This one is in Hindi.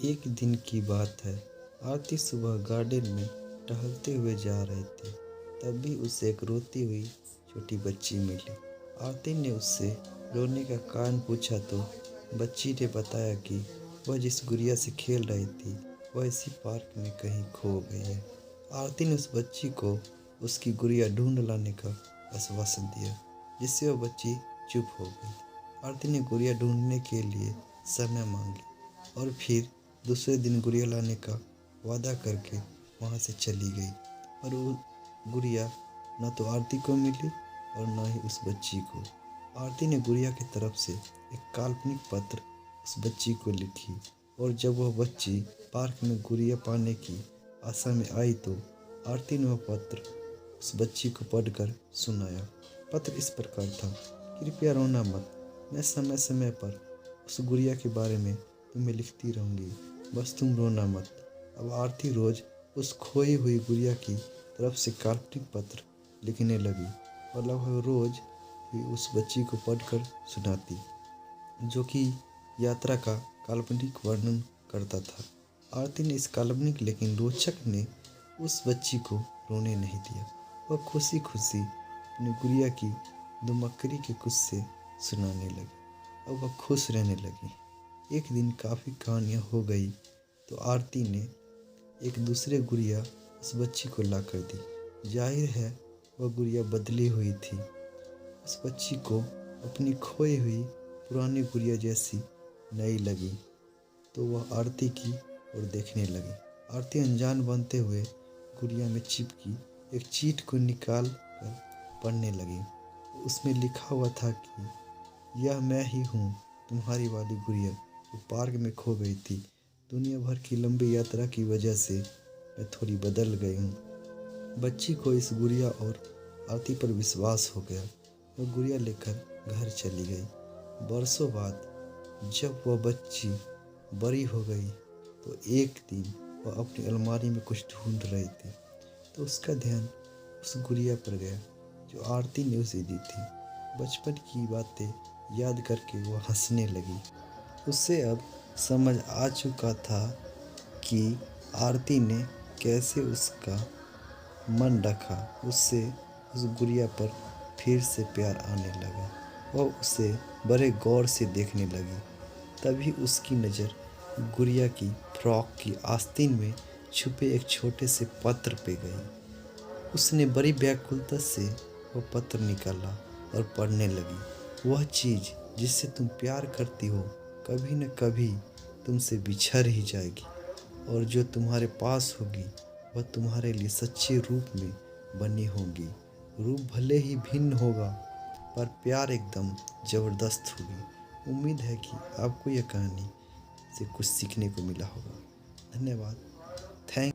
एक दिन की बात है। आरती सुबह गार्डन में टहलते हुए जा रहे थे। तभी उसे एक रोती हुई छोटी बच्ची मिली। आरती ने उससे रोने का कारण पूछा तो बच्ची ने बताया कि वह जिस गुड़िया से खेल रही थी वह इसी पार्क में कहीं खो गई है। आरती ने उस बच्ची को उसकी गुड़िया ढूंढ लाने का आश्वासन दिया, जिससे वह बच्ची चुप हो गई। आरती ने गुड़िया ढूंढने के लिए समय मांगी और फिर दूसरे दिन गुड़िया लाने का वादा करके वहाँ से चली गई। और वो गुड़िया न तो आरती को मिली और न ही उस बच्ची को। आरती ने गुड़िया की तरफ से एक काल्पनिक पत्र उस बच्ची को लिखी और जब वह बच्ची पार्क में गुड़िया पाने की आशा में आई तो आरती ने वह पत्र उस बच्ची को पढ़कर सुनाया। पत्र इस प्रकार था, कृपया रोना मत, मैं समय समय पर उस गुड़िया के बारे में तुम्हें लिखती रहूँगी, बस तुम रोना मत। अब आरती रोज उस खोई हुई गुड़िया की तरफ से काल्पनिक पत्र लिखने लगी और लगभग रोज ही उस बच्ची को पढ़कर सुनाती, जो कि यात्रा का काल्पनिक वर्णन करता था। आरती ने इस काल्पनिक लेकिन रोचक ने उस बच्ची को रोने नहीं दिया। वह खुशी खुशी अपनी गुड़िया की दुमक्करी के किस्से सुनाने लगी और वह खुश रहने लगी। एक दिन काफ़ी कहानियाँ हो गई तो आरती ने एक दूसरे गुड़िया उस बच्ची को ला कर दी। जाहिर है वह गुड़िया बदली हुई थी। उस बच्ची को अपनी खोई हुई पुरानी गुड़िया जैसी नई लगी तो वह आरती की ओर देखने लगी। आरती अनजान बनते हुए गुड़िया में चिपकी एक चीट को निकाल कर पढ़ने लगी। उसमें लिखा हुआ था कि यह मैं ही हूँ, तुम्हारी वाली गुड़िया जो पार्क में खो गई थी। दुनिया भर की लंबी यात्रा की वजह से मैं थोड़ी बदल गई हूँ। बच्ची को इस गुड़िया और आरती पर विश्वास हो गया। वह गुड़िया लेकर घर चली गई। बरसों बाद जब वह बच्ची बड़ी हो गई तो एक दिन वह अपनी अलमारी में कुछ ढूंढ रही थी तो उसका ध्यान उस गुड़िया पर गया जो आरती ने उसे दी थी। बचपन की बातें याद करके वह हंसने लगी। उसे अब समझ आ चुका था कि आरती ने कैसे उसका मन रखा। उससे उस गुड़िया पर फिर से प्यार आने लगा। वह उसे बड़े गौर से देखने लगी। तभी उसकी नज़र गुड़िया की फ्रॉक की आस्तीन में छुपे एक छोटे से पत्र पे गई। उसने बड़ी व्याकुलता से वह पत्र निकाला और पढ़ने लगी। वह चीज़ जिससे तुम प्यार करती हो कभी न कभी तुमसे बिछड़ ही जाएगी और जो तुम्हारे पास होगी वह तुम्हारे लिए सच्चे रूप में बनी होगी। रूप भले ही भिन्न होगा पर प्यार एकदम ज़बरदस्त होगी। उम्मीद है कि आपको यह कहानी से कुछ सीखने को मिला होगा। धन्यवाद। थैंक